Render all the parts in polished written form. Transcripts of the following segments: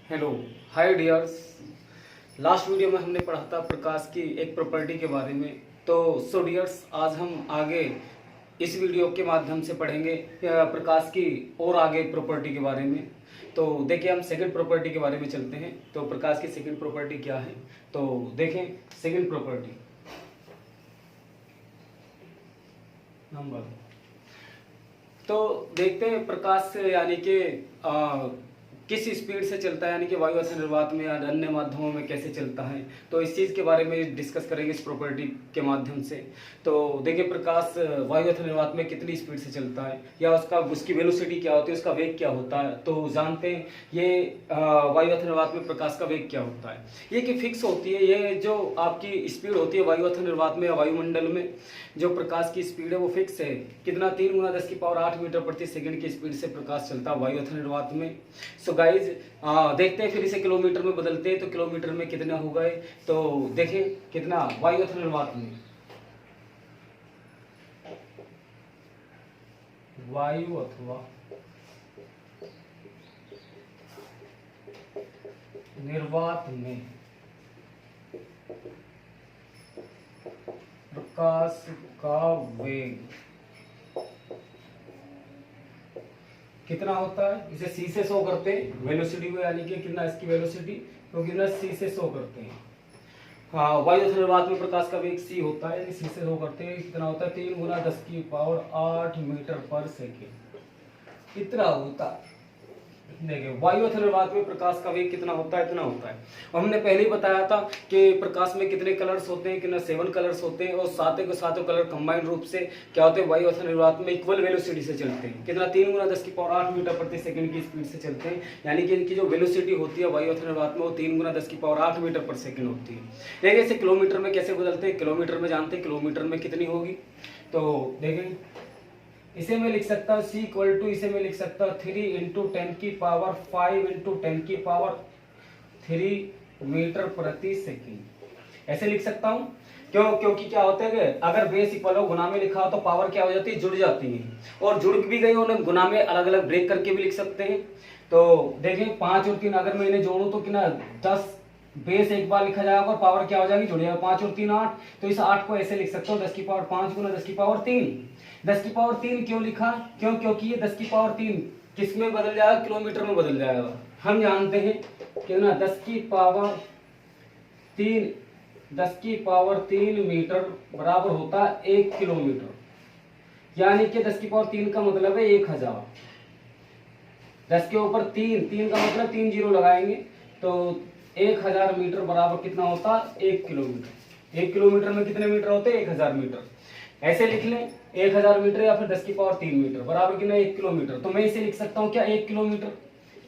Hello, हाय dears. Last video में हमने पढ़ा था प्रकाश की एक प्रॉपर्टी के बारे में। तो डियर्स, आज हम आगे इस वीडियो के माध्यम से पढ़ेंगे प्रकाश की और आगे प्रॉपर्टी के बारे में। तो देखिए, हम सेकंड प्रॉपर्टी के बारे में चलते हैं। तो प्रकाश की सेकंड प्रॉपर्टी क्या है, तो देखें सेकंड प्रॉपर्टी नंबर। तो देखते हैं प्रकाश यानी कि किस स्पीड से चलता है, यानी कि वायु अथवा निर्वात में या अन्य माध्यमों में कैसे चलता है। तो इस चीज़ के बारे में डिस्कस करेंगे इस प्रॉपर्टी के माध्यम से। तो देखिए, प्रकाश वायु अथवा निर्वात में कितनी स्पीड से चलता है या उसकी वेलोसिटी क्या होती है, उसका वेग क्या होता है। तो जानते हैं ये वायु अथवा निर्वात में प्रकाश का वेग क्या होता है। ये कि फिक्स होती है, ये जो आपकी स्पीड होती है वायु अथवा निर्वात में या वायुमंडल में, जो प्रकाश की स्पीड है वो फिक्स है। कितना 3 गुना 10⁸ मीटर प्रति सेकंड की स्पीड से प्रकाश चलता है वायु अथवा निर्वात में। सो गाइज, देखते हैं फिर इसे किलोमीटर में बदलते हैं तो किलोमीटर में कितना हो गए। तो देखें कितना वायु अथवा निर्वात में, वायु अथवा निर्वात में प्रकाश का वेग कितना होता है। इसे सी से शो करते हैं वेलोसिटी को, यानी कि कितना इसकी वेलोसिटी, तो कितना सी से शो करते हैं। हाँ, वायु अथवा निर्वात में प्रकाश का वेग सी होता है, सी से शो करते हैं। कितना होता है 3 गुना 10⁸ मीटर पर सेकेंड, इतना होता है। देखिए, वायु अथवा निर्वात में प्रकाश का वेग कितना होता है, इतना होता है। और हमने पहले ही बताया था कि प्रकाश में कितने कलर्स होते हैं, कितना 7 कलर्स होते हैं, और सातों के सातों कलर कंबाइंड रूप से क्या होते हैं, वायु अथवा निर्वात में इक्वल वेलोसिटी से चलते हैं। कितना 3 गुना 10⁸ मीटर प्रति सेकंड की स्पीड से चलते हैं, यानी कि इनकी जो वेलोसिटी होती है वायु अथवा निर्वात में वो 3 गुना 10⁸ मीटर पर सेकंड होती है। देखिए, इसे किलोमीटर में कैसे बदलते हैं। किलोमीटर में जानते हैं किलोमीटर में कितनी होगी। तो देखें, इसे मैं लिख सकता हूँ C = इसे मैं लिख सकता हूँ 3 × 10⁵ × 10⁵ मीटर प्रति सेकंड। ऐसे लिख सकता हूँ। क्योंकि क्या होता है कि अगर बेस इक्वल हो, गुना में लिखा हो तो पावर क्या हो जाती है, जुड़ जाती है। और जुड़ भी गई उन्हें गुना में अलग अलग ब्रेक करके भी लिख सकते हैं। तो देखें 5 और 3 अगर मैं इन्हें जोड़ूं तो कितना 10 बेस एक बार लिखा जाएगा और पावर क्या हो जाएगी, जुड़ जाएगा। 5 और 3 8। तो इस 8 को ऐसे लिख सकता हूँ 10⁵ गुना 10⁵ 10⁵ क्यों लिखा, क्योंकि ये 10⁵ किस में बदल जाएगा, किलोमीटर में बदल जाएगा। हम जानते हैं कि ना 10⁵ मीटर बराबर होता है 1 किलोमीटर, यानी कि 10⁵ का मतलब है 1000। 10 के ऊपर 3 का मतलब 3 जीरो लगाएंगे तो 1000 मीटर बराबर कितना होता है, 1 किलोमीटर। 1 किलोमीटर में कितने मीटर होते हैं, 1000 मीटर। ऐसे लिख लें 1000 मीटर या फिर 10⁵ मीटर बराबर कितना, 1 किलोमीटर। तो मैं इसे लिख सकता हूँ क्या, 1 किलोमीटर।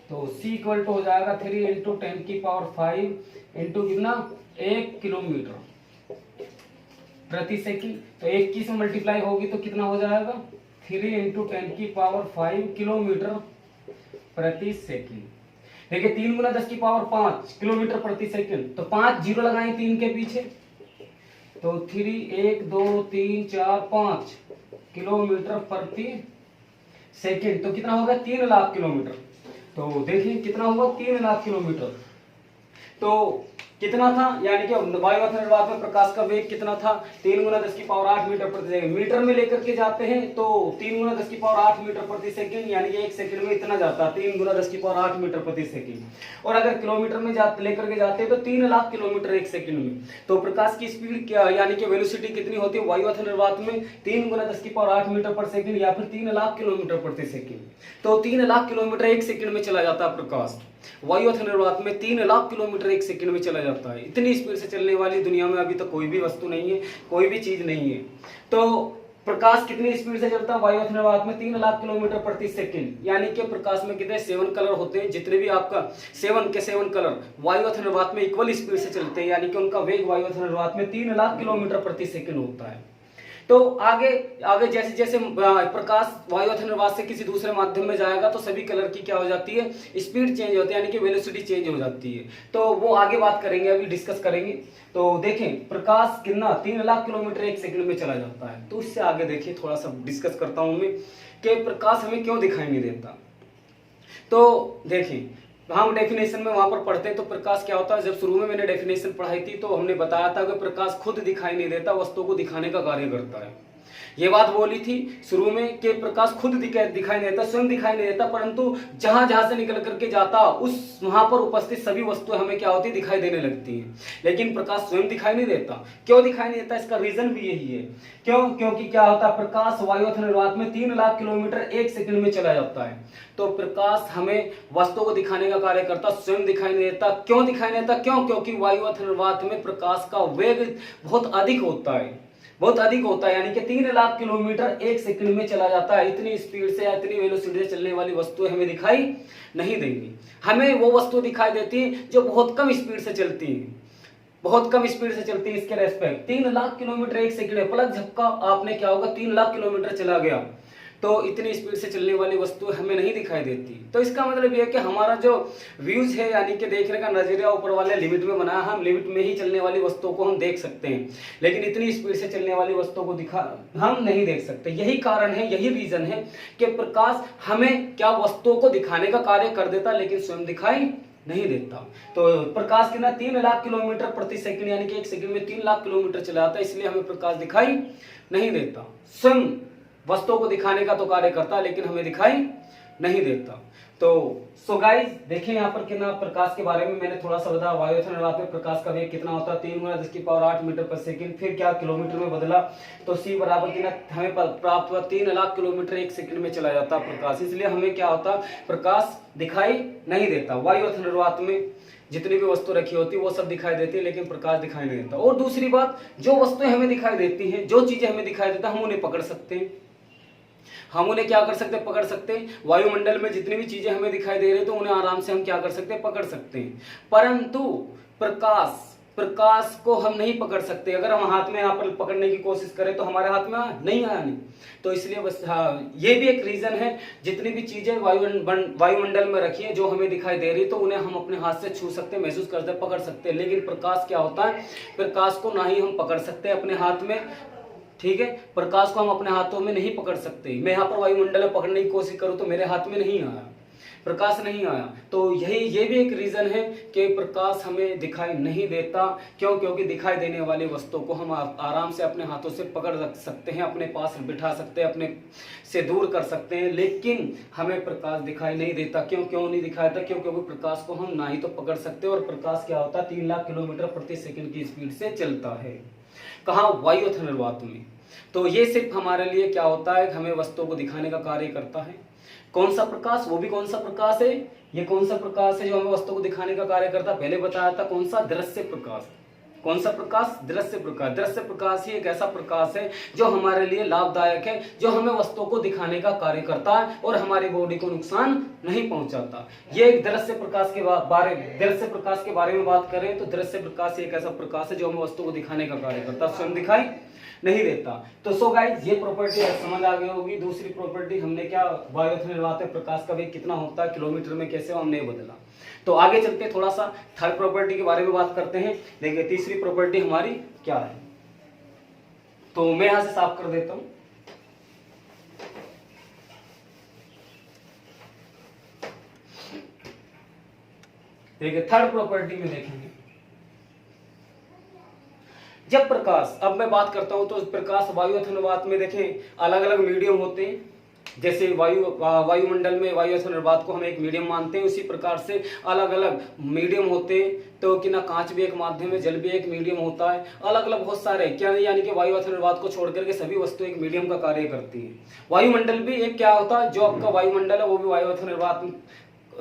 तो C = हो जाएगा 3 × 10⁵ इंटू कितना, 1 किलोमीटर प्रति सेकंड। तो 21 में मल्टीप्लाई होगी तो कितना हो जाएगा, 3 × 10⁵ किलोमीटर प्रति सेकंड। देखिए 3 गुना 10⁵ किलोमीटर प्रति सेकंड। तो 5 जीरो लगाएं 3 के पीछे, तो 3 1 2 3 4 5 किलोमीटर प्रति सेकंड। तो कितना होगा, 3 लाख किलोमीटर। तो देखिए कितना हुआ, 3 लाख किलोमीटर। तो कितना था, यानी कि वायु अथवा निर्वात में प्रकाश का वेग कितना था, 3 गुना 10⁸ मीटर प्रति सेकंड। मीटर में लेकर के जाते हैं तो 3 गुना 10⁸ मीटर प्रति सेकंड, यानी कि 1 सेकंड में इतना जाता है 3 गुना 10⁸ मीटर प्रति सेकंड। और अगर किलोमीटर में लेकर के जाते हैं तो 3 लाख किलोमीटर 1 सेकंड में। तो प्रकाश की स्पीड क्या, यानी कि वेलोसिटी कितनी होती है वायु अथवा निर्वात में, 3 गुना 10⁸ मीटर पर सेकंड या फिर 3 लाख किलोमीटर प्रति सेकंड। तो 3 लाख किलोमीटर 1 सेकंड में चला जाता है प्रकाश। वायु अथवा निर्वात में 3 लाख किलोमीटर 1 सेकंड में चला जाता है। इतनी स्पीड से चलने वाली दुनिया में अभी तक कोई भी वस्तु नहीं है, कोई भी चीज नहीं है। तो प्रकाश कितनी स्पीड से चलता है वायु अथवा निर्वात में, 3 लाख किलोमीटर प्रति सेकंड। यानी कि प्रकाश में कितने 7 कलर होते हैं, जितने भी आपका 7 कलर वायु अथवा निर्वात में इक्वल स्पीड से चलते हैं, यानी कि उनका वेग वायु अथवा निर्वात में 3 लाख किलोमीटर प्रति सेकंड होता है। तो आगे आगे जैसे जैसे प्रकाश वायु अथवा निर्वात से किसी दूसरे माध्यम में जाएगा तो सभी कलर की क्या हो जाती है, स्पीड चेंज होती है, यानी कि वेलोसिटी चेंज हो जाती है। तो वो आगे बात करेंगे, अभी डिस्कस करेंगे। तो देखें प्रकाश कितना 3 लाख किलोमीटर 1 सेकंड में चला जाता है। तो उससे आगे देखिए, थोड़ा सा डिस्कस करता हूं मैं कि प्रकाश हमें क्यों दिखाई नहीं देता। तो देखें हम डेफिनेशन में वहां पर पढ़ते हैं तो प्रकाश क्या होता है, जब शुरू में मैंने डेफिनेशन पढ़ाई थी तो हमने बताया था कि प्रकाश खुद दिखाई नहीं देता, वस्तु को दिखाने का कार्य करता है। ये बात बोली थी शुरू में कि प्रकाश खुद दिखाई नहीं देता, स्वयं दिखाई नहीं देता, परंतु जहां जहां से निकल करके जाता उस वहां पर उपस्थित सभी वस्तुएं हमें क्या होती दिखाई देने लगती हैं। लेकिन प्रकाश स्वयं दिखाई नहीं देता। क्यों दिखाई नहीं देता, इसका रीजन भी यही है। क्यों? क्योंकि क्या होता है, प्रकाश वायुअथन निर्वात में 3 लाख किलोमीटर 1 सेकंड में चला जाता है। तो प्रकाश हमें वस्तु को दिखाने का कार्य करता, स्वयं दिखाई नहीं देता। क्यों दिखाई नहीं देता? क्यों? क्योंकि वायुअथन निर्वात में प्रकाश का वेग बहुत अधिक होता है, बहुत अधिक होता है, यानी कि 3 लाख किलोमीटर 1 सेकंड में चला जाता है। इतनी स्पीड से या इतनी वेलोसिटी से चलने वाली वस्तुएं हमें दिखाई नहीं देंगी। हमें वो वस्तु दिखाई देती है जो बहुत कम स्पीड से चलती है, बहुत कम स्पीड से चलती है। इसके रेस्पेक्ट 3 लाख किलोमीटर 1 सेकंड है, पलक झपका आपने क्या होगा 3 लाख किलोमीटर चला गया, तो इतनी स्पीड से चलने वाली वस्तु हमें नहीं दिखाई देती। तो इसका मतलब यह है कि हमारा जो व्यूज है, यानी कि देखने का नजरिया ऊपर वाले लिमिट में बनाया, हम लिमिट में ही चलने वाली वस्तुओं को हम देख सकते हैं, लेकिन इतनी स्पीड से चलने वाली वस्तुओं को हम नहीं देख सकते। यही कारण है, यही रीजन है कि प्रकाश हमें क्या वस्तुओं को दिखाने का कार्य कर देता, लेकिन स्वयं दिखाई नहीं देता। तो प्रकाश कितना 3 लाख किलोमीटर प्रति सेकंड, यानी कि 1 सेकंड में 3 लाख किलोमीटर चला जाता है, इसलिए हमें प्रकाश दिखाई नहीं देता। स्वयं वस्तुओं को दिखाने का तो कार्य करता है, लेकिन हमें दिखाई नहीं देता। तो सो गाइस देखें यहाँ पर कितना प्रकाश के बारे में मैंने थोड़ा सा बताया। वायुअथन निर्वात में प्रकाश का वेग कितना होता है, 3 गुना 10 की पावर 8 मीटर पर सेकंड। फिर क्या किलोमीटर में बदला, तो c बराबर कितना हमें प्राप्त हुआ 3 लाख किलोमीटर 1 सेकंड में चला जाता है प्रकाश। इसलिए हमें क्या होता, प्रकाश दिखाई नहीं देता। वायुअथन निर्वात में जितनी भी वस्तु रखी होती है वो सब दिखाई देती है, लेकिन प्रकाश दिखाई नहीं देता। और दूसरी बात, जो वस्तुएं हमें दिखाई देती हैं, जो चीजें हमें दिखाई देता, हम उन्हें पकड़ सकते हैं। हम उन्हें क्या कर सकते हैं, पकड़ सकते हैं। वायुमंडल में जितनी भी चीजें हमें दिखाई दे रही है तो उन्हें आराम से हम क्या कर सकते हैं, पकड़ सकते हैं। परंतु प्रकाश को हम नहीं पकड़ सकते। अगर हम हाथ में यहाँ पर पकड़ने की कोशिश करें तो हमारे हाथ में नहीं आया नहीं। तो इसलिए बस हाँ, ये भी एक रीजन है। जितनी भी चीजें वायुमंडल में रखी है जो हमें दिखाई दे रही, तो उन्हें हम अपने हाथ से छू सकते, महसूस करते, पकड़ सकते हैं। लेकिन प्रकाश क्या होता है, प्रकाश को ना ही हम पकड़ सकते अपने हाथ में, ठीक है। प्रकाश को हम अपने हाथों में नहीं पकड़ सकते। मैं यहाँ पर वायुमंडल में पकड़ने की कोशिश करूं तो मेरे हाथ में नहीं आया, प्रकाश नहीं आया। तो ये भी एक रीजन है कि प्रकाश हमें दिखाई नहीं देता। क्यों? क्योंकि दिखाई देने वाली वस्तुओं को हम आराम से अपने हाथों से पकड़ रख सकते हैं, अपने पास बिठा सकते हैं, अपने से दूर कर सकते हैं, लेकिन हमें प्रकाश दिखाई नहीं देता। क्यों नहीं दिखाई देता? क्योंकि प्रकाश को हम ना ही तो पकड़ सकते, और प्रकाश क्या होता है 3 लाख किलोमीटर प्रति सेकंड की स्पीड से चलता है। कहाँ? वायुअथन निर्वात में। तो ये सिर्फ हमारे लिए क्या होता है, हमें वस्तुओं को दिखाने का कार्य करता है। कौन सा प्रकाश? वो भी कौन सा प्रकाश है, ये कौन सा प्रकाश है जो हमें वस्तु को दिखाने का कार्य करता है? पहले बताया था कौन सा, दृश्य प्रकाश। कौन सा प्रकाश? दृश्य प्रकाश। दृश्य प्रकाश ही एक ऐसा प्रकाश है जो हमारे लिए लाभदायक है, जो हमें वस्तुओं को दिखाने का कार्य करता है और हमारी बॉडी को नुकसान नहीं पहुंचाता। ये एक दृश्य प्रकाश के बारे में बात करें तो दृश्य प्रकाश एक ऐसा प्रकाश है जो हमें वस्तु को दिखाने का कार्य करता है, स्वयं दिखाई नहीं देता। तो सो गाइस ये प्रॉपर्टी समझ आ गई होगी। दूसरी प्रॉपर्टी हमने क्या, वायुअथन निर्वात में प्रकाश का वेग कितना होता है, किलोमीटर में कैसे, हमने बदला। तो आगे चलते थोड़ा सा थर्ड प्रॉपर्टी के बारे में बात करते हैं। देखिए तीसरी प्रॉपर्टी हमारी क्या है, तो मैं यहां से साफ कर देता हूं। देखिए थर्ड प्रॉपर्टी में देखेंगे, जब प्रकाश, अब मैं बात करता हूं तो प्रकाश वायुअथन निर्वात में देखें अलग अलग मीडियम होते हैं। जैसे वायुमंडल में वायुअथन निर्वात को हम एक मीडियम मानते हैं, उसी प्रकार से अलग अलग मीडियम होते हैं। तो कि ना कांच भी एक माध्यम है, जल भी एक मीडियम होता है, अलग अलग बहुत सारे क्या, यानी कि वायुअथन निर्वात को छोड़ करके सभी वस्तु एक मीडियम का कार्य करती है। वायुमंडल भी एक क्या होता है, जो आपका वायुमंडल है वो भी वायुअथन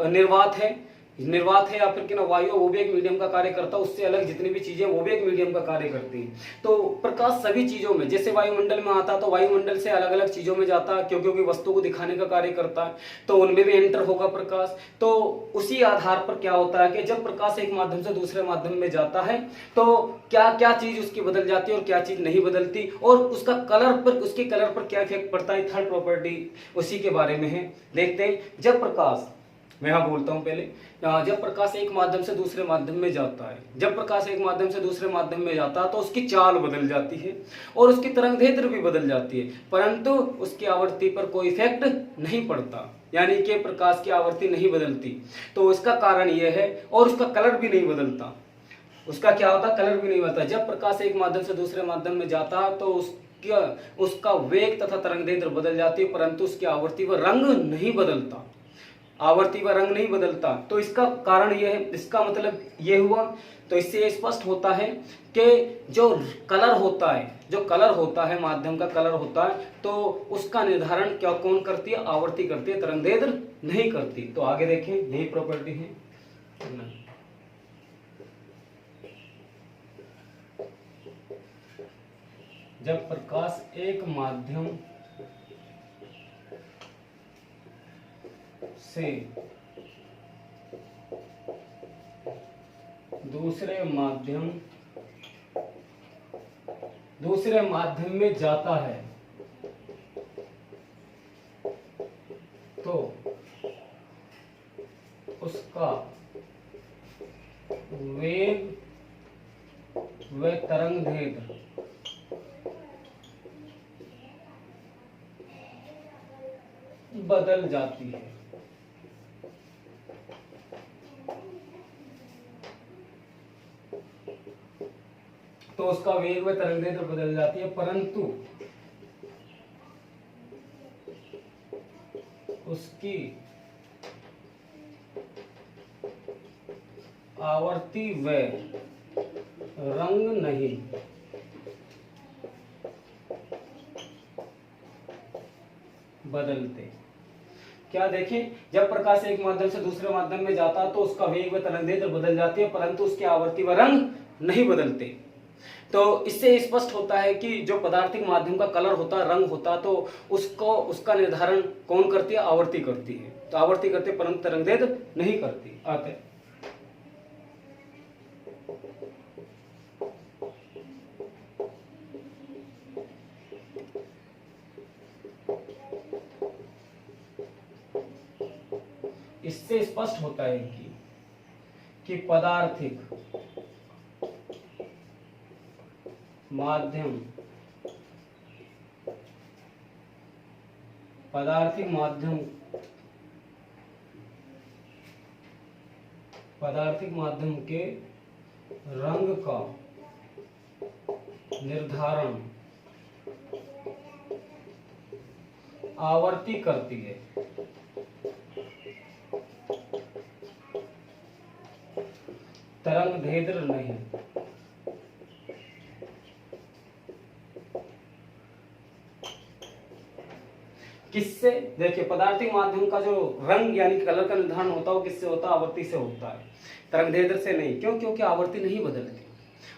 निर्वात है या फिर कि ना वायु, वो भी एक मीडियम का कार्य करता है। उससे अलग जितनी भी चीजें वो भी एक मीडियम का कार्य करती है। तो प्रकाश सभी चीजों में, जैसे वायुमंडल में आता है तो वायुमंडल से अलग अलग चीजों में जाता है, क्योंकि वस्तु को दिखाने का कार्य करता है, तो उनमें भी एंटर होगा प्रकाश। तो उसी आधार पर क्या होता है कि जब प्रकाश एक माध्यम से दूसरे माध्यम में जाता है तो क्या क्या चीज उसकी बदल जाती है और क्या चीज नहीं बदलती, और उसका उसके कलर पर क्या इफेक्ट पड़ता है। थर्ड प्रॉपर्टी उसी के बारे में है। देखते हैं, जब प्रकाश, मैं यहां बोलता हूं पहले, जब प्रकाश एक माध्यम से दूसरे माध्यम में जाता है, जब प्रकाश एक माध्यम से दूसरे माध्यम में जाता है तो उसकी चाल बदल जाती है और उसकी तरंगदैर्घ्य भी बदल जाती है, परंतु उसकी आवृत्ति पर कोई इफेक्ट नहीं पड़ता। यानी कि प्रकाश की आवर्ती नहीं बदलती। तो इसका कारण यह है, और उसका कलर भी नहीं बदलता। उसका क्या होता, कलर भी नहीं बदलता। जब प्रकाश एक माध्यम से दूसरे माध्यम में जाता है तो उसका वेग तथा तरंगदैर्घ्य बदल जाती है, परंतु उसकी आवर्ती व रंग नहीं बदलता। आवर्ती व रंग नहीं बदलता। तो इसका कारण यह है, इसका मतलब यह हुआ। तो इससे स्पष्ट होता है कि जो कलर होता है माध्यम का कलर होता है, तो उसका निर्धारण क्या कौन करती है, आवर्ती करती है, तरंगदैर्घ्य नहीं करती। तो आगे देखें, यही प्रॉपर्टी है। जब प्रकाश एक माध्यम से दूसरे माध्यम में जाता है तो उसका वेग व तरंगदैर्घ्य बदल जाती है। तो उसका वेग व तरंगदैर्घ्य बदल जाती है, परंतु उसकी आवर्ती व रंग नहीं बदलते। क्या देखें, जब प्रकाश एक माध्यम से दूसरे माध्यम में जाता है तो उसका वेग व तरंगदैर्घ्य बदल जाती है, परंतु उसकी आवर्ती व रंग नहीं बदलते। तो इससे स्पष्ट होता है कि जो पदार्थिक माध्यम का कलर होता है, रंग होता है, तो उसका निर्धारण कौन करती है, आवर्ती करती है। तो आवर्ती करती है, परंतु तरंगदैर्घ्य नहीं करती। आते इससे स्पष्ट होता है कि पदार्थिक माध्यम के रंग का निर्धारण आवर्ती करती है, तरंगदैर्घ्य नहीं। किससे, देखिए, पदार्थिक माध्यम का जो रंग यानी कलर का निर्धारण होता है वो किससे होता है, आवर्ती से होता है, तरंगदैर्घ्य से नहीं। क्यों? क्योंकि आवर्ती नहीं बदलती।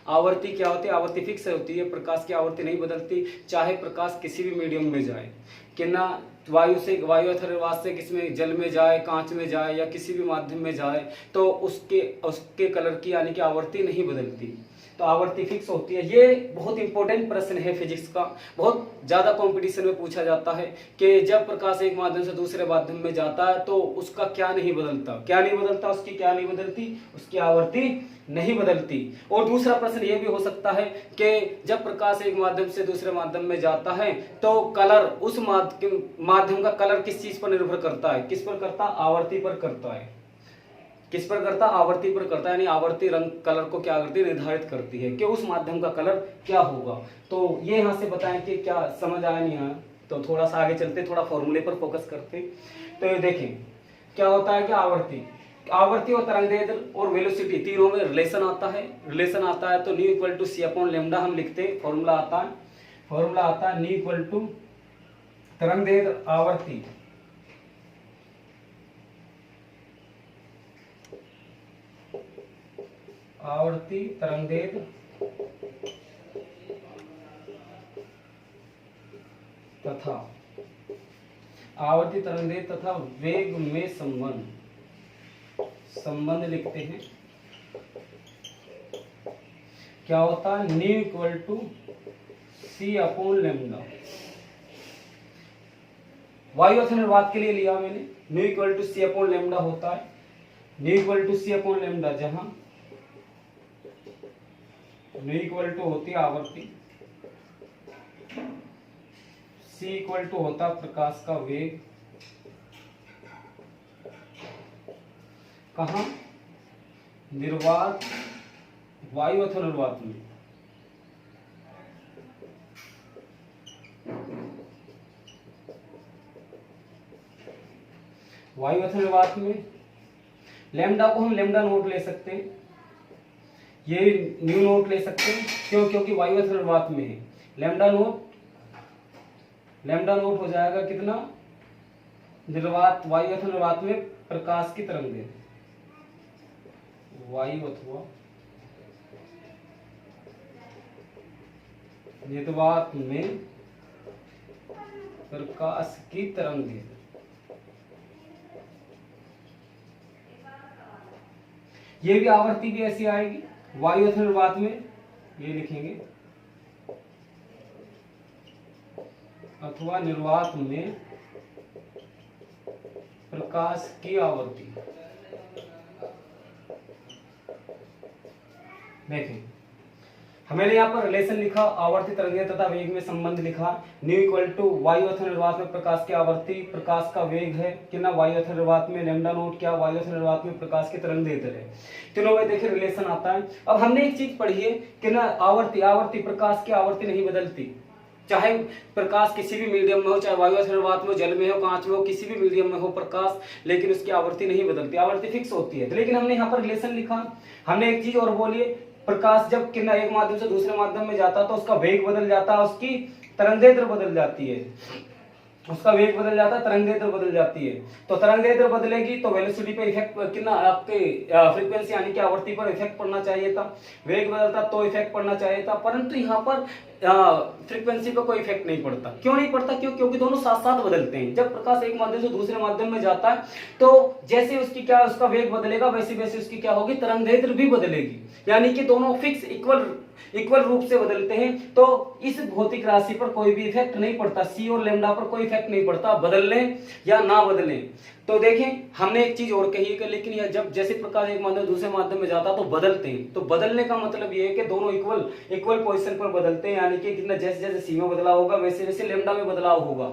आवर्ती क्या होती है, आवर्ती फिक्स होती है। प्रकाश की आवर्ती नहीं बदलती, चाहे प्रकाश किसी भी मीडियम में जाए, कि ना वायु अथर्ववाद से किसमें, जल में जाए, कांच में जाए, या किसी भी माध्यम में जाए, तो उसके कलर की यानी कि आवर्ती नहीं बदलती। तो आवर्ती फिक्स होती है। ये बहुत इंपॉर्टेंट प्रश्न है फिजिक्स का, बहुत ज्यादा कंपटीशन में पूछा जाता है कि जब प्रकाश एक माध्यम से दूसरे माध्यम में जाता है तो उसका क्या नहीं बदलता, उसकी क्या नहीं बदलती, उसकी आवर्ती नहीं बदलती। और दूसरा प्रश्न ये भी हो सकता है कि जब प्रकाश एक माध्यम से दूसरे माध्यम में जाता है तो कलर, उस माध्यम का कलर किस चीज पर निर्भर करता है, किस पर करता, आवर्ती पर करता है। किस पर करता, आवर्ती पर करता है। यानी आवर्ती रंग कलर को क्या करती है, निर्धारित करती है कि उस माध्यम का कलर क्या होगा। तो ये यहाँ से बताएं कि क्या समझ आया नहीं आया। तो थोड़ा सा आगे चलते, थोड़ा फॉर्मूले पर फोकस करते। तो ये देखें क्या होता है कि आवर्ती और तरंगदैर्घ्य और वेलोसिटी तीनों में रिलेशन आता है। तो nu equal to c upon lambda हम लिखते, फॉर्मूला आता है न्यू इक्वल टू तरंगदैर्घ्य आवर्ती तरंगदैर्घ्य तथा वेग में संबंध लिखते हैं। क्या होता है, nu equal to c upon lambda. वायु अथर्ववाद के लिए लिया मैंने, nu equal to c upon lambda होता है। Nu equal to c upon lambda, जहां न्यू इक्वल टू होती है आवर्ती, सी इक्वल टू होता प्रकाश का वेग, कहाँ? निर्वात, वायु अथवा निर्वात में। वायु अथवा निर्वात में लैम्डा को हम लैम्डा नोट ले सकते हैं, ये न्यू नोट ले सकते हैं। क्यों? क्योंकि वायु अथवा निर्वात में है। लैम्डा नोट हो जाएगा कितना? निर्वात, वायु अथवा निर्वात में प्रकाश की तरंगें, वायु अथवा निर्वात में प्रकाश की तरंगें। ये भी आवर्ती भी ऐसी आएगी वायु अथवा निर्वात में, ये लिखेंगे अथवा निर्वात में प्रकाश की आवर्ती। देखें, हमने यहाँ पर रिलेशन लिखा, आवर्ती तरंगें तथा वेग में संबंध लिखा। न्यू इक्वल टू वायु अथवा निर्वात में प्रकाश की आवर्ती, प्रकाश का वेग है कि ना वायु अथवा निर्वात में, लैम्डा नोट क्या? वायु अथवा निर्वात में प्रकाश की तरंगें है। तीनों में देखिए रिलेशन आता है। अब हमने एक चीज पढ़ी है कि ना आवर्ती प्रकाश की आवर्ती नहीं बदलती, चाहे प्रकाश किसी भी मीडियम में हो, चाहे वायु अथवा निर्वात में हो, जल में हो, कांच में हो, किसी भी मीडियम में हो प्रकाश, लेकिन उसकी आवर्ती नहीं बदलती, आवर्ती फिक्स होती है। लेकिन हमने यहाँ पर रिलेशन लिखा। हमने एक चीज और बोली, प्रकाश जब किरण एक माध्यम से दूसरे माध्यम में जाता है तो उसका वेग बदल जाता है, उसकी तरंगदैर्घ्य बदल जाती है, उसका वेग बदल जाता है, तरंगदैर्घ्य बदल जाती है। तो तरंगदैर्घ्य बदलेगी तो वेलोसिटी पे इफेक्ट, कितना आपके फ्रीक्वेंसी यानी कि आवर्ती पर इफेक्ट पड़ना चाहिए था। वेग बदलता तो इफेक्ट पड़ना चाहिए था, परंतु यहाँ पर फ्रीक्वेंसी पे कोई इफेक्ट नहीं पड़ता। क्यों नहीं पड़ता? क्योंकि दोनों साथ साथ बदलते हैं। जब प्रकाश एक माध्यम से दूसरे माध्यम में जाता है तो जैसे उसकी क्या, उसका वेग बदलेगा, वैसे वैसे उसकी क्या होगी, तरंगदैर्घ्य भी बदलेगी। यानी कि दोनों फिक्स इक्वल रूप से बदलते हैं। तो इस भौतिक राशि पर कोई भी इफेक्ट नहीं पड़ता, सी और लैम्डा पर कोई इफेक्ट नहीं पड़ता, बदलने या ना बदलने। तो देखें, हमने एक चीज और कही है, लेकिन यह जब जैसे प्रकाश एक माध्यम दूसरे माध्यम में जाता तो बदलते हैं। तो बदलने का मतलब ये है कि दोनों इक्वल पोजीशन पर बदलते हैं, यानी कि कितना जैसे जैसे सी में बदलाव होगा वैसे वैसे लैम्डा में बदलाव होगा।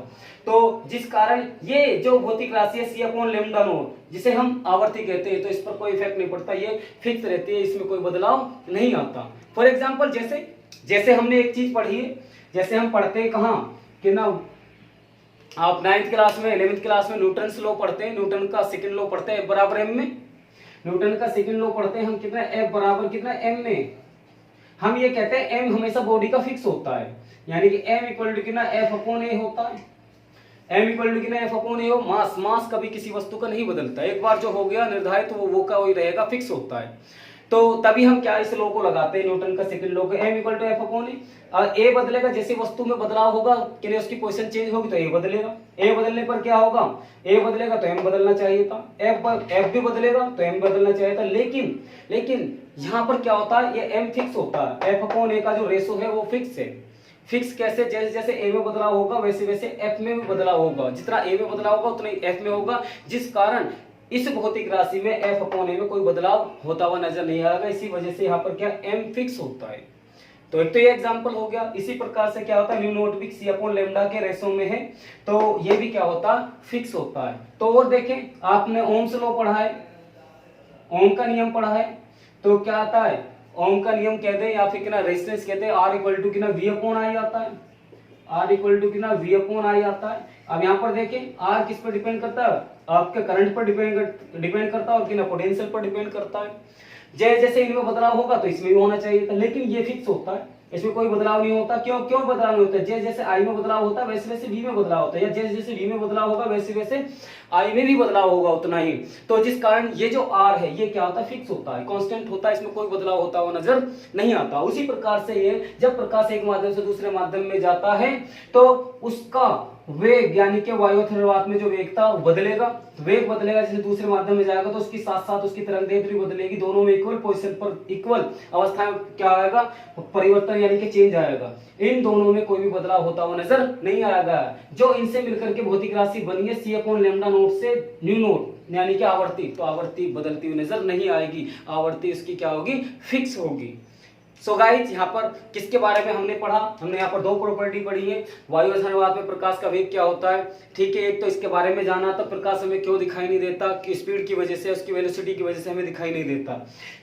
तो जिस कारण ये जो भौतिक राशि है सी अपॉन लैम्डा नोट, जिसे हम आवर्ती कहते हैं, तो इस पर कोई इफेक्ट नहीं पड़ता, ये फिक्स रहती है, इसमें कोई बदलाव नहीं आता। फॉर एग्जाम्पल जैसे हमने एक चीज पढ़ी है, जैसे हम पढ़ते हैं कहाँ कि ना, आप 9th क्लास में 11th क्लास में न्यूटन लॉ पढ़ते हैं, न्यूटन का सेकंड लॉ पढ़ते हैं, F बराबर m में। न्यूटन का सेकंड लॉ पढ़ते हैं हम कितना, F बराबर कितना m में। हम ये कहते हैं m हमेशा बॉडी का फिक्स होता है, यानी कि m इक्वल टू कितना F अपॉन a होता है। m इक्वल टू कितना F अपॉन a हो। मास कभी किसी वस्तु का नहीं बदलता, एक बार जो हो गया निर्धारित तो वो का वही रहेगा, फिक्स होता है। तो तभी हम क्या इस लॉ को लगाते हैं, न्यूटन का सेकंड लॉ को, m equal to F upon a। और a बदलेगा, जैसे वस्तु में बदलाव होगा के लिए उसकी पोजीशन चेंज होगी तो a बदलेगा। a बदलने पर क्या होगा, a बदलेगा तो m बदलना चाहिए था, f भी बदलेगा तो m बदलना चाहिए था। लेकिन यहाँ पर क्या होता है, ये m फिक्स होता है, f अपॉन a का जो रेशो है वो फिक्स है। फिक्स कैसे, जैसे जैसे a में बदलाव होगा वैसे वैसे f में भी बदलाव होगा, जितना a में बदलाव होगा उतना ही f में होगा, जिस कारण इस भौतिक राशि में F अपॉन a में कोई बदलाव होता हुआ नजर नहीं आएगा। इसी वजह से यहाँ पर क्या m फिक्स होता है। तो एक तो ये एग्जांपल हो गया। इसी प्रकार से क्या होता है, न्यू नोट भी सी अपॉन लैम्डा के रेशो में है, तो ये भी क्या होता है, फिक्स होता है। तो और देखें, आपने ओम्स लॉ पढ़ा है, ओम का नियम पढ़ा है, तो क्या आता है, ओम का नियम कहते हैं या फिर कितना रेजिस्टेंस कहते हैं, R इक्वल टू कितना V अपॉन I आता है, R इक्वल टू कितना V अपॉन I आता है। अब यहाँ पर देखें, R किस पर डिपेंड करता है, आपके करंट पर डिपेंड करता है और कितना पोटेंशियल पर डिपेंड करता है। जैसे इनमें बदलाव होगा तो इसमें भी होना चाहिए था, लेकिन ये फिक्स होता है, इसमें कोई बदलाव नहीं होता। क्यों बदलाव नहीं होता, जैसे जैसे I में बदलाव होता है वैसे वैसे V में बदलाव होता है, या जैसे जैसे V में बदलाव होगा वैसे वैसे I में भी बदलाव होगा उतना ही। तो जिस कारण ये जो R है ये क्या होता है, फिक्स होता है, कांस्टेंट होता है, इसमें कोई बदलाव होता हुआ नजर नहीं आता। उसी प्रकार से ये जब प्रकाश एक माध्यम से दूसरे माध्यम में जाता है तो उसका वेग यानी कि वायु निर्वात में जो वेग था वो बदलेगा, वेग बदलेगा, जैसे दूसरे माध्यम में जाएगा तो उसके साथ साथ उसकी तरंगदैर्घ्य भी बदलेगी, दोनों में इक्वल पोजीशन पर इक्वल अवस्था में क्या आएगा, परिवर्तन यानी कि चेंज आएगा। इन दोनों में कोई भी बदलाव होता हुआ नजर नहीं आएगा। जो इनसे मिलकर के भौतिक राशि बनी है सी अपॉन लैम्डा नोट से न्यू नोट यानी कि आवर्ती, तो आवर्ती बदलती हुई नजर नहीं आएगी, आवर्ती इसकी क्या होगी, फिक्स होगी। सो गाइस यहाँ पर किसके बारे में हमने पढ़ा, हमने यहाँ पर दो प्रॉपर्टी पढ़ी है। वायु अनुनाद में प्रकाश का वेग क्या होता है, ठीक है। एक तो इसके बारे में जाना तो प्रकाश हमें क्यों दिखाई नहीं देता, कि स्पीड की वजह से, उसकी वेलोसिटी की वजह से हमें दिखाई नहीं देता।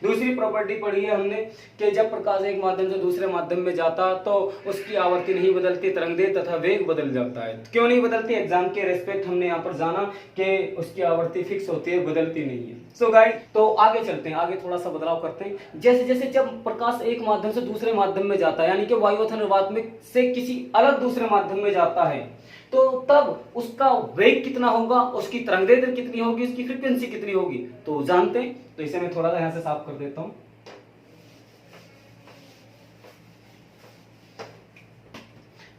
दूसरी प्रॉपर्टी पढ़ी है हमने कि जब प्रकाश एक माध्यम से दूसरे माध्यम में जाता तो उसकी आवर्ती नहीं बदलती, तरंगदैर्घ्य तथा वेग बदल जाता है। क्यों नहीं बदलती, एग्जाम के रेस्पेक्ट हमने यहाँ पर जाना कि उसकी आवर्ती फिक्स होती है, बदलती नहीं है। सो गाइस तो आगे चलते हैं, आगे थोड़ा सा बदलाव करते हैं। जैसे जैसे जब प्रकाश एक माध्यम से दूसरे माध्यम में जाता है, यानी कि वायु अथवा निर्वात में से किसी अलग दूसरे माध्यम में जाता है, तो तब उसका वेग कितना होगा, उसकी तरंगदैर्घ्य कितनी होगी, उसकी फ्रीक्वेंसी कितनी होगी, तो जानते हैं। तो इसे मैं थोड़ा सा यहां से साफ कर देता हूं।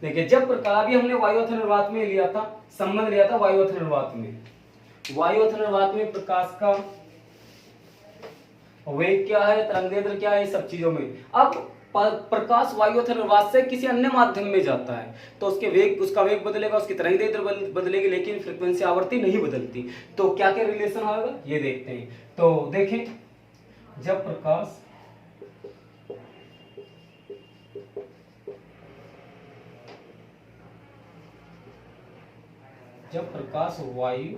देखिए जब प्रकाश, अभी हमने वायु अथवा निर्वात में लिया था, संबंध लिया था वायु अथवा निर्वात में। वायु अथवा निर्वात में प्रकाश का वेग क्या है, तरंगदैर्घ्य क्या है, सब चीजों में। अब प्रकाश वायु अथवा निर्वात से किसी अन्य माध्यम में जाता है तो उसके वेग, उसका वेग बदलेगा, उसकी तरंगदैर्घ्य बदलेगी, लेकिन फ्रीक्वेंसी आवर्ती नहीं बदलती। तो क्या क्या रिलेशन होगा ये देखते हैं। तो देखें जब प्रकाश वायु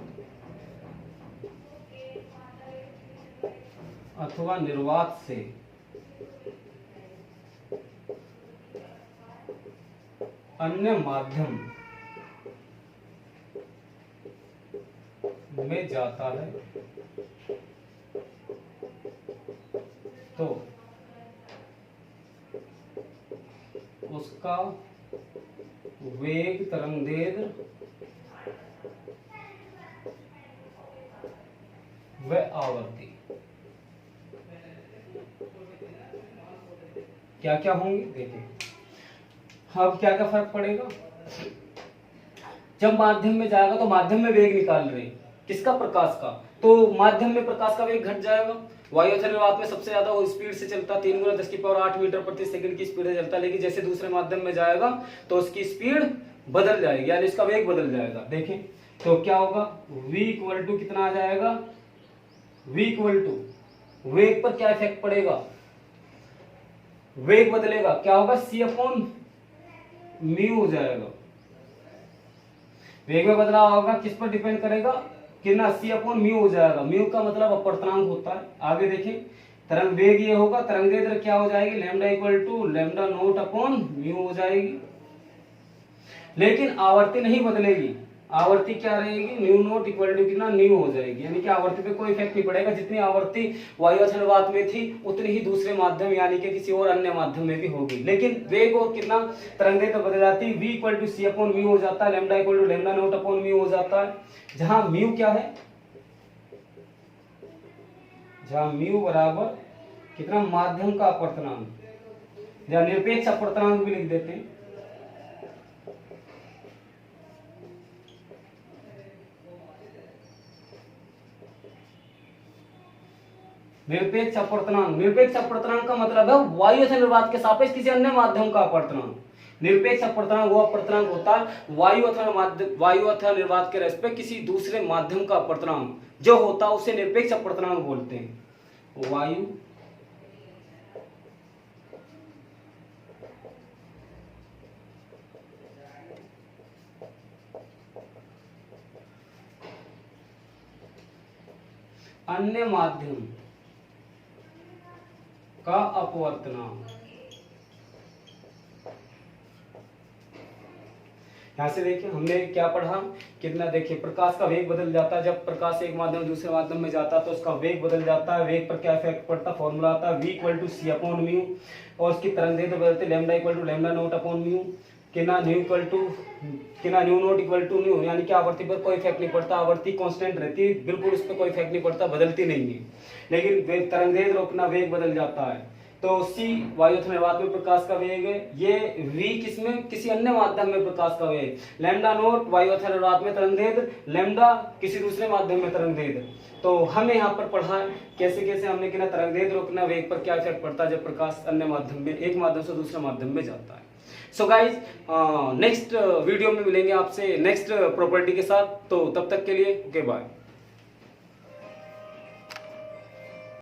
अथवा निर्वात से अन्य माध्यम में जाता है तो उसका वेग, तरंगदैर्घ्य व आवर्ती क्या क्या होंगे देखें। अब क्या क्या फर्क पड़ेगा, जब माध्यम में जाएगा तो माध्यम में वेग निकाल रहे हैं किसका, प्रकाश का, तो माध्यम में प्रकाश का वेग घट जाएगा। वायु अथवा निर्वात में सबसे ज्यादा वो स्पीड से चलता, 3 × 10⁸ मीटर प्रति सेकंड की स्पीड से चलता, लेकिन जैसे दूसरे माध्यम में जाएगा तो उसकी स्पीड बदल जाएगी, यानी इसका वेग बदल जाएगा। देखें तो क्या होगा, v = कितना आ जाएगा, v = वेग पर क्या इफेक्ट पड़ेगा, वेग बदलेगा, क्या होगा, c/μ हो जाएगा। वेग में बदलाव होगा, किस पर डिपेंड करेगा, कितना, c/μ हो जाएगा। म्यू का मतलब अपवर्तनांक होता है। आगे देखें, तरंग वेग ये होगा, तरंगदैर्घ्य क्या हो जाएगी, λ=λ0/μ हो जाएगी। लेकिन आवर्ती नहीं बदलेगी, आवर्ती क्या रहेगी, μ0 = कितना, न्यू हो जाएगी, यानी कि आवर्ती पे कोई इफेक्ट नहीं पड़ेगा। जितनी आवर्ती वायु अथवा निर्वात में थी उतनी ही दूसरे माध्यम यानी कि किसी और अन्य माध्यम में भी होगी, लेकिन वेग और कितना, तरंगदैर्घ्य बदल जाती, v = c/μ हो जाता है, λ = λ0/μ हो जाता है। जहां म्यू क्या है, जहां म्यू बराबर कितना, माध्यम का अपवर्तनांक, या निरपेक्ष अपवर्तनांक भी लिख देते हैं। निरपेक्ष अपवर्तनांक, निरपेक्ष अपवर्तनांक का मतलब है वायु अथवा निर्वात के सापेक्ष किसी अन्य माध्यम का अपवर्तनांक। निरपेक्ष अपवर्तनांक वो अपवर्तनांक होता है वायु अथवा निर्वात के रेस्पेक्ट किसी दूसरे माध्यम का अपवर्तनांक जो होता है उसे निरपेक्ष अपवर्तनांक बोलते हैं। वायु अन्य माध्यम का अपवर्तनांक, यहां से देखिए हमने क्या पढ़ा, कितना, देखिए प्रकाश का वेग बदल जाता है। जब प्रकाश एक माध्यम दूसरे माध्यम में जाता है तो उसका वेग बदल जाता है। वेग पर क्या इफेक्ट पड़ता है, फॉर्मूला आता है v = c/μ, और उसकी तरंगदैर्घ्य बदलते λ = λ0/μ, कितना, μ0 = μ, यानी कि आवर्ती पर कोई इफेक्ट नहीं पड़ता, आवर्ती कांस्टेंट रहती है, बिल्कुल उस पर कोई इफेक्ट नहीं पड़ता, बदलती नहीं है। लेकिन तरंगदैर्घ्य रोकना वेग बदल जाता है। तो c वायु अथवा निर्वात में प्रकाश का वेग है, ये v किसमें, किसी अन्य माध्यम में प्रकाश का वेग, λ0 वायु अथवा निर्वात में तरंगदैर्घ्य, लैम्डा किसी दूसरे माध्यम में तरंगदैर्घ्य। तो हमने यहाँ पर पढ़ा है कैसे कैसे हमने किना तरंगदैर्घ्य रोकना वेग पर क्या इफेक्ट पड़ता है जब प्रकाश अन्य माध्यम में, एक माध्यम से दूसरे माध्यम में जाता है। सो गाइज नेक्स्ट वीडियो में मिलेंगे आपसे नेक्स्ट प्रॉपर्टी के साथ, तो तब तक के लिए ओके बाय।